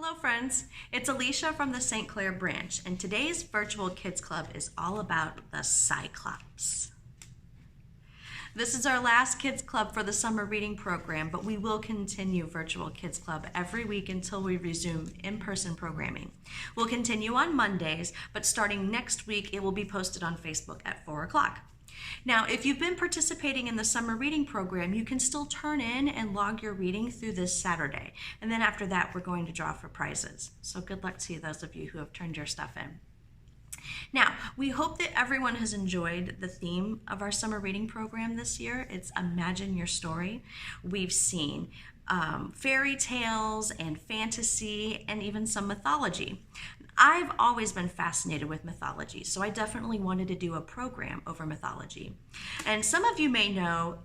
Hello friends, it's Alicia from the St. Clair branch, and today's virtual kids club is all about the Cyclops. This is our last kids club for the summer reading program, but we will continue virtual kids club every week until we resume in-person programming. We'll continue on Mondays, but starting next week it will be posted on Facebook at 4 o'clock. Now, if you've been participating in the summer reading program, you can still turn in and log your reading through this Saturday. And then after that, we're going to draw for prizes. So good luck to those of you who have turned your stuff in. Now, we hope that everyone has enjoyed the theme of our summer reading program this year. It's Imagine Your Story. We've seen fairy tales and fantasy and even some mythology. I've always been fascinated with mythology, so I definitely wanted to do a program over mythology. And some of you may know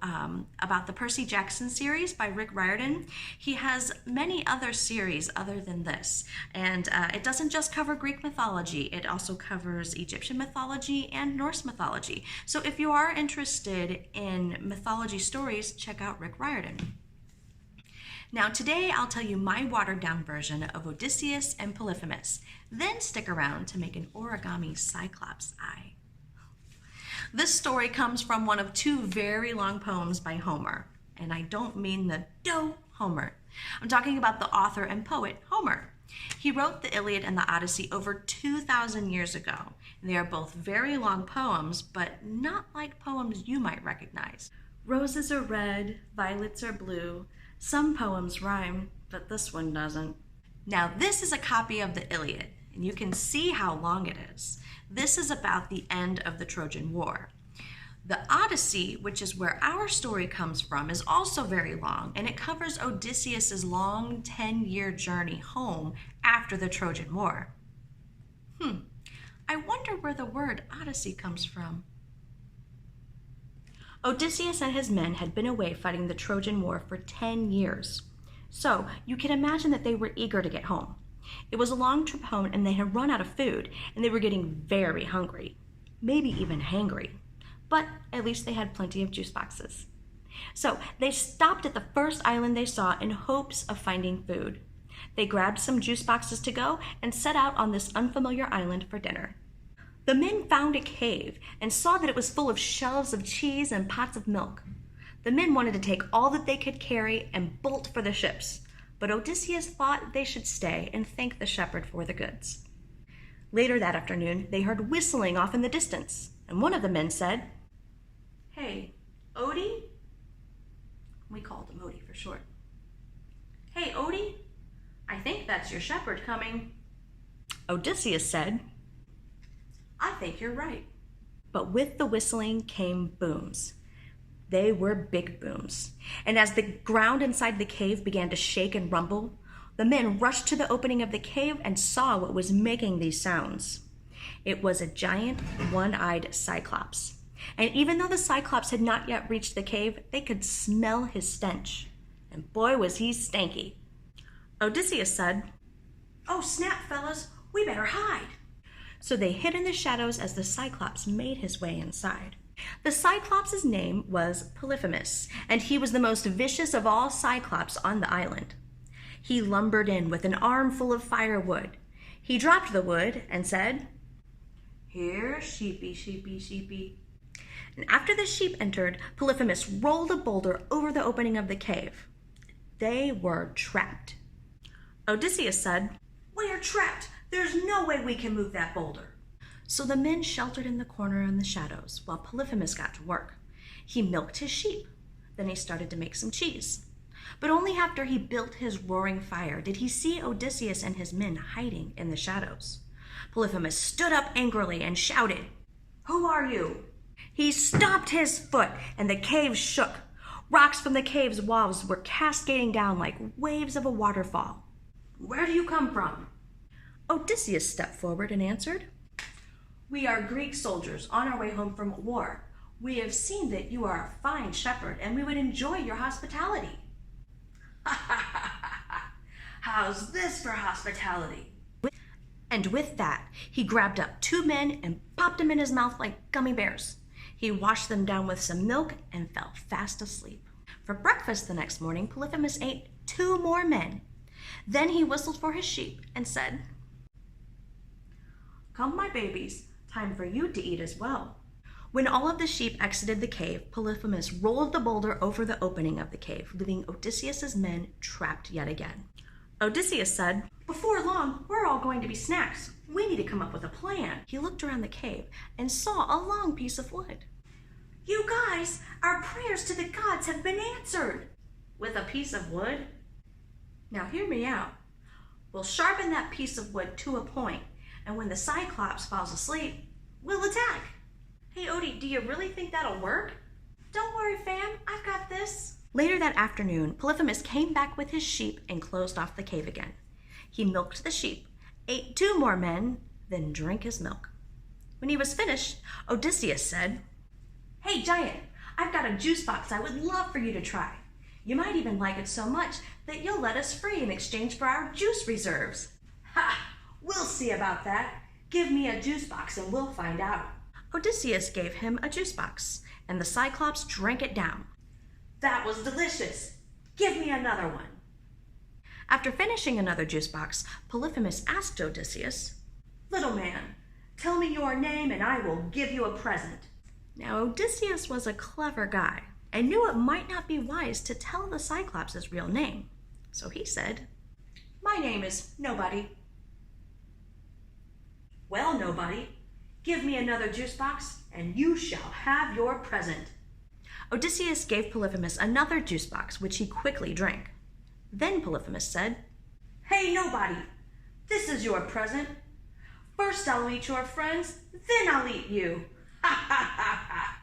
about the Percy Jackson series by Rick Riordan. He has many other series other than this, and it doesn't just cover Greek mythology, it also covers Egyptian mythology and Norse mythology. So if you are interested in mythology stories, check out Rick Riordan. Now today I'll tell you my watered down version of Odysseus and Polyphemus. Then stick around to make an origami Cyclops eye. This story comes from one of two very long poems by Homer. And I don't mean the dough Homer. I'm talking about the author and poet Homer. He wrote the Iliad and the Odyssey over 2,000 years ago. And they are both very long poems, but not like poems you might recognize. Roses are red, violets are blue. Some poems rhyme, but this one doesn't. Now this is a copy of the Iliad, and you can see how long it is. This is about the end of the Trojan War. The Odyssey, which is where our story comes from, is also very long, and it covers Odysseus's long 10-year journey home after the Trojan War. I wonder where the word Odyssey comes from. Odysseus and his men had been away fighting the Trojan War for 10 years. So you can imagine that they were eager to get home. It was a long trip home and they had run out of food and they were getting very hungry, maybe even hangry. But at least they had plenty of juice boxes. So they stopped at the first island they saw in hopes of finding food. They grabbed some juice boxes to go and set out on this unfamiliar island for dinner. The men found a cave and saw that it was full of shelves of cheese and pots of milk. The men wanted to take all that they could carry and bolt for the ships, but Odysseus thought they should stay and thank the shepherd for the goods. Later that afternoon, they heard whistling off in the distance, and one of the men said, "Hey, Odie?" We called him Odie for short. "Hey, Odie, I think that's your shepherd coming." Odysseus said, "I think you're right." But with the whistling came booms. They were big booms. And as the ground inside the cave began to shake and rumble, the men rushed to the opening of the cave and saw what was making these sounds. It was a giant, one-eyed Cyclops. And even though the Cyclops had not yet reached the cave, they could smell his stench. And boy, was he stanky. Odysseus said, "Oh, snap, fellas, we better hide." So they hid in the shadows as the Cyclops made his way inside. The Cyclops' name was Polyphemus, and he was the most vicious of all Cyclops on the island. He lumbered in with an armful of firewood. He dropped the wood and said, "Here, sheepy, sheepy, sheepy." And after the sheep entered, Polyphemus rolled a boulder over the opening of the cave. They were trapped. Odysseus said, "We are trapped. There's no way we can move that boulder." So the men sheltered in the corner in the shadows while Polyphemus got to work. He milked his sheep. Then he started to make some cheese. But only after he built his roaring fire did he see Odysseus and his men hiding in the shadows. Polyphemus stood up angrily and shouted, "Who are you?" He stomped his foot and the cave shook. Rocks from the cave's walls were cascading down like waves of a waterfall. "Where do you come from?" Odysseus stepped forward and answered, "We are Greek soldiers on our way home from war. We have seen that you are a fine shepherd and we would enjoy your hospitality." "Ha ha ha ha ha! How's this for hospitality?" And with that, he grabbed up two men and popped them in his mouth like gummy bears. He washed them down with some milk and fell fast asleep. For breakfast the next morning, Polyphemus ate two more men. Then he whistled for his sheep and said, "Come, my babies, time for you to eat as well." When all of the sheep exited the cave, Polyphemus rolled the boulder over the opening of the cave, leaving Odysseus's men trapped yet again. Odysseus said, "Before long, we're all going to be snacks. We need to come up with a plan." He looked around the cave and saw a long piece of wood. "You guys, our prayers to the gods have been answered." "With a piece of wood?" "Now hear me out. We'll sharpen that piece of wood to a point, and when the Cyclops falls asleep, we'll attack." "Hey, Odie, do you really think that'll work?" "Don't worry, fam. I've got this." Later that afternoon, Polyphemus came back with his sheep and closed off the cave again. He milked the sheep, ate 2 more men, then drank his milk. When he was finished, Odysseus said, "Hey, Giant, I've got a juice box I would love for you to try. You might even like it so much that you'll let us free in exchange for our juice reserves." "Ha! We'll see about that. Give me a juice box and we'll find out." Odysseus gave him a juice box, and the Cyclops drank it down. "That was delicious. Give me another one." After finishing another juice box, Polyphemus asked Odysseus, "Little man, tell me your name and I will give you a present." Now Odysseus was a clever guy and knew it might not be wise to tell the Cyclops his real name. So he said, "My name is Nobody." "Well, Nobody, give me another juice box and you shall have your present." Odysseus gave Polyphemus another juice box, which he quickly drank. Then Polyphemus said, "Hey, Nobody, this is your present. First I'll eat your friends, then I'll eat you." Ha ha ha ha.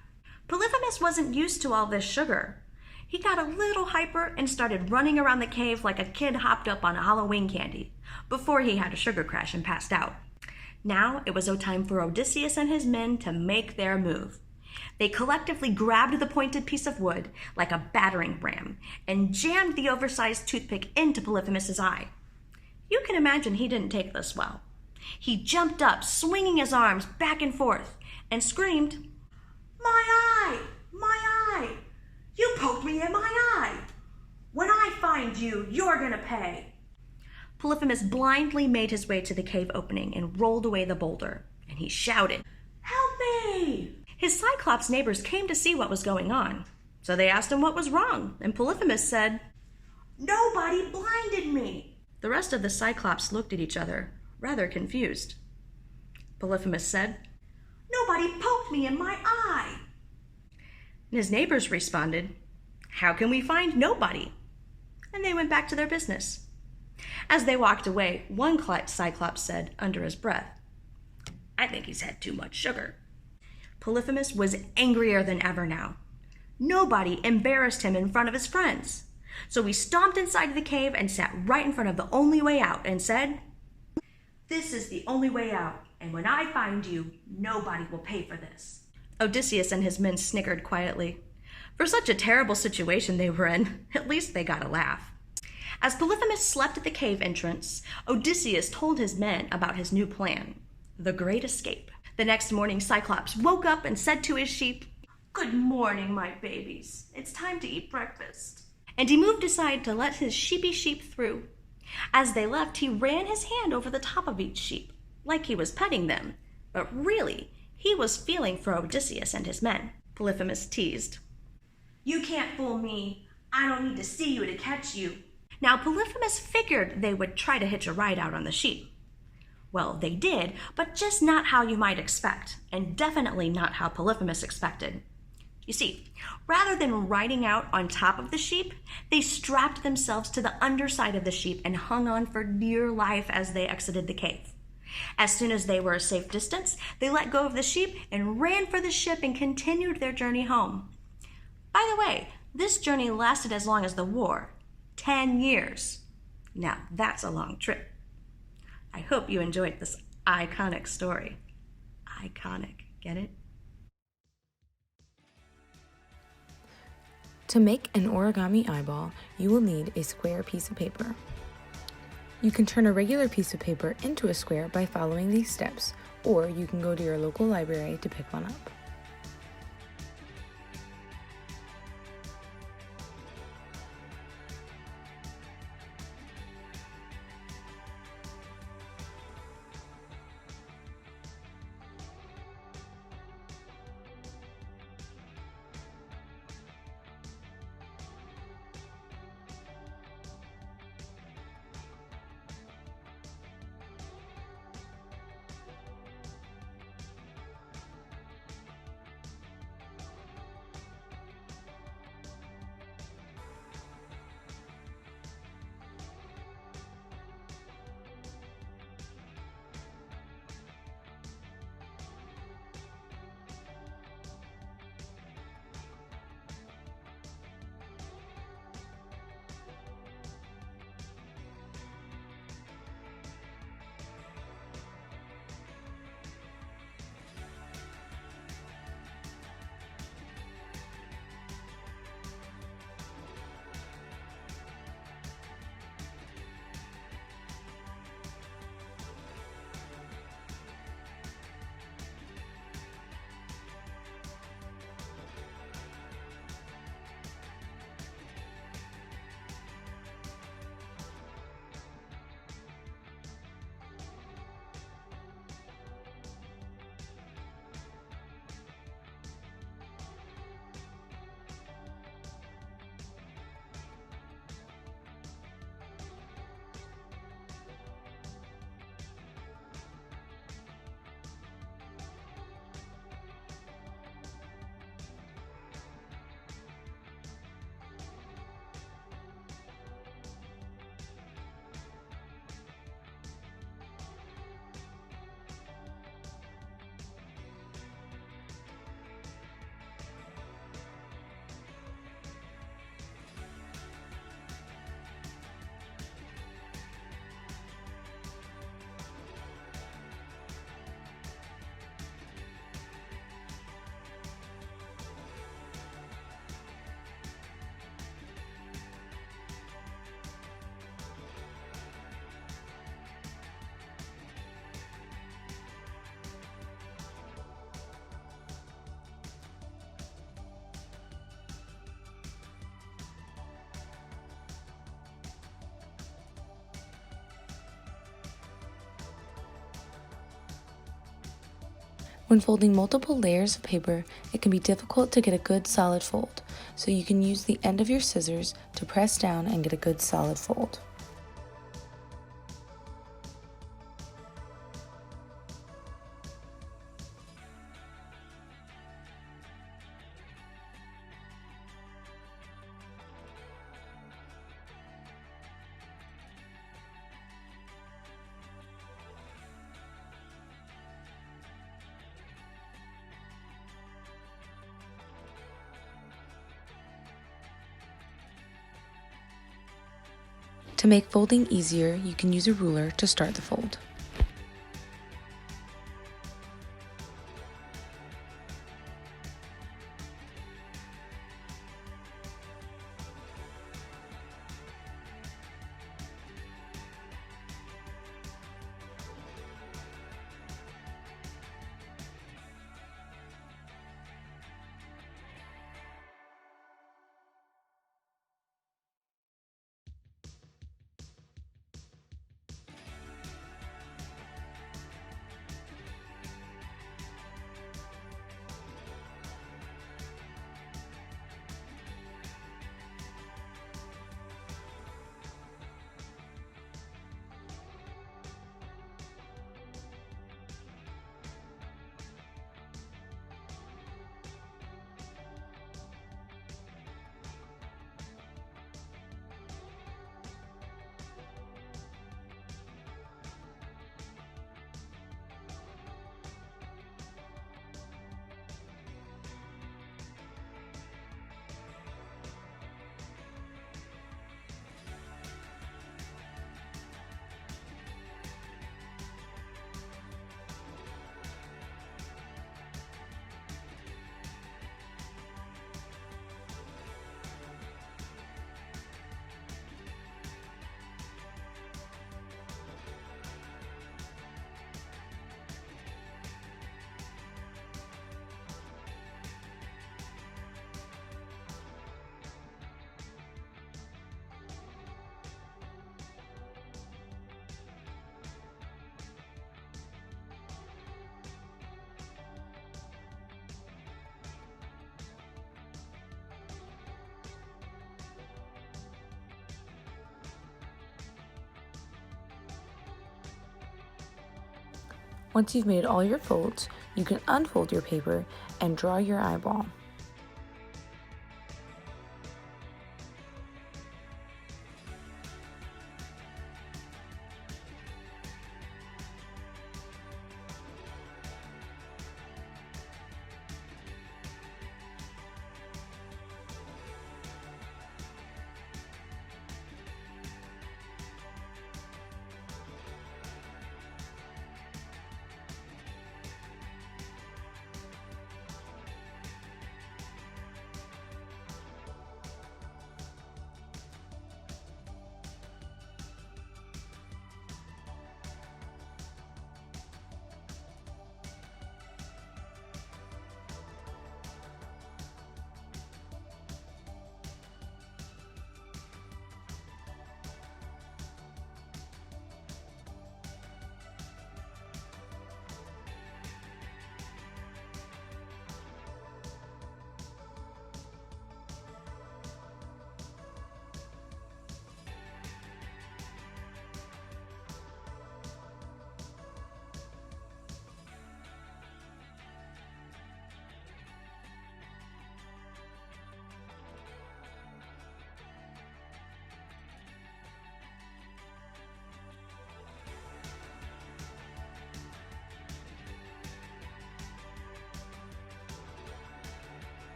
Polyphemus wasn't used to all this sugar. He got a little hyper and started running around the cave like a kid hopped up on a Halloween candy before he had a sugar crash and passed out. Now it was time for Odysseus and his men to make their move. They collectively grabbed the pointed piece of wood like a battering ram and jammed the oversized toothpick into Polyphemus's eye. You can imagine he didn't take this well. He jumped up, swinging his arms back and forth, and screamed, "My eye! My eye! You poked me in my eye! When I find you, you're gonna pay!" Polyphemus blindly made his way to the cave opening and rolled away the boulder, and he shouted, "Help me!" His Cyclops neighbors came to see what was going on, so they asked him what was wrong, and Polyphemus said, "Nobody blinded me." The rest of the Cyclops looked at each other, rather confused. Polyphemus said, "Nobody poked me in my eye." And his neighbors responded, "How can we find nobody?" And they went back to their business. As they walked away, one Cyclops said under his breath, "I think he's had too much sugar." Polyphemus was angrier than ever now. Nobody embarrassed him in front of his friends. So he stomped inside the cave and sat right in front of the only way out and said, "This is the only way out, and when I find you, nobody will pay for this." Odysseus and his men snickered quietly. For such a terrible situation they were in, at least they got a laugh. As Polyphemus slept at the cave entrance, Odysseus told his men about his new plan, the Great Escape. The next morning, Cyclops woke up and said to his sheep, "Good morning, my babies. It's time to eat breakfast." And he moved aside to let his sheepy sheep through. As they left, he ran his hand over the top of each sheep, like he was petting them, but really, he was feeling for Odysseus and his men. Polyphemus teased, "You can't fool me. I don't need to see you to catch you." Now, Polyphemus figured they would try to hitch a ride out on the sheep. Well, they did, but just not how you might expect, and definitely not how Polyphemus expected. You see, rather than riding out on top of the sheep, they strapped themselves to the underside of the sheep and hung on for dear life as they exited the cave. As soon as they were a safe distance, they let go of the sheep and ran for the ship and continued their journey home. By the way, this journey lasted as long as the war, 10 years. Now, that's a long trip. I hope you enjoyed this iconic story. Iconic, get it? To make an origami eyeball, you will need a square piece of paper. You can turn a regular piece of paper into a square by following these steps, or you can go to your local library to pick one up. When folding multiple layers of paper, it can be difficult to get a good solid fold, so you can use the end of your scissors to press down and get a good solid fold. To make folding easier, you can use a ruler to start the fold. Once you've made all your folds, you can unfold your paper and draw your eyeball.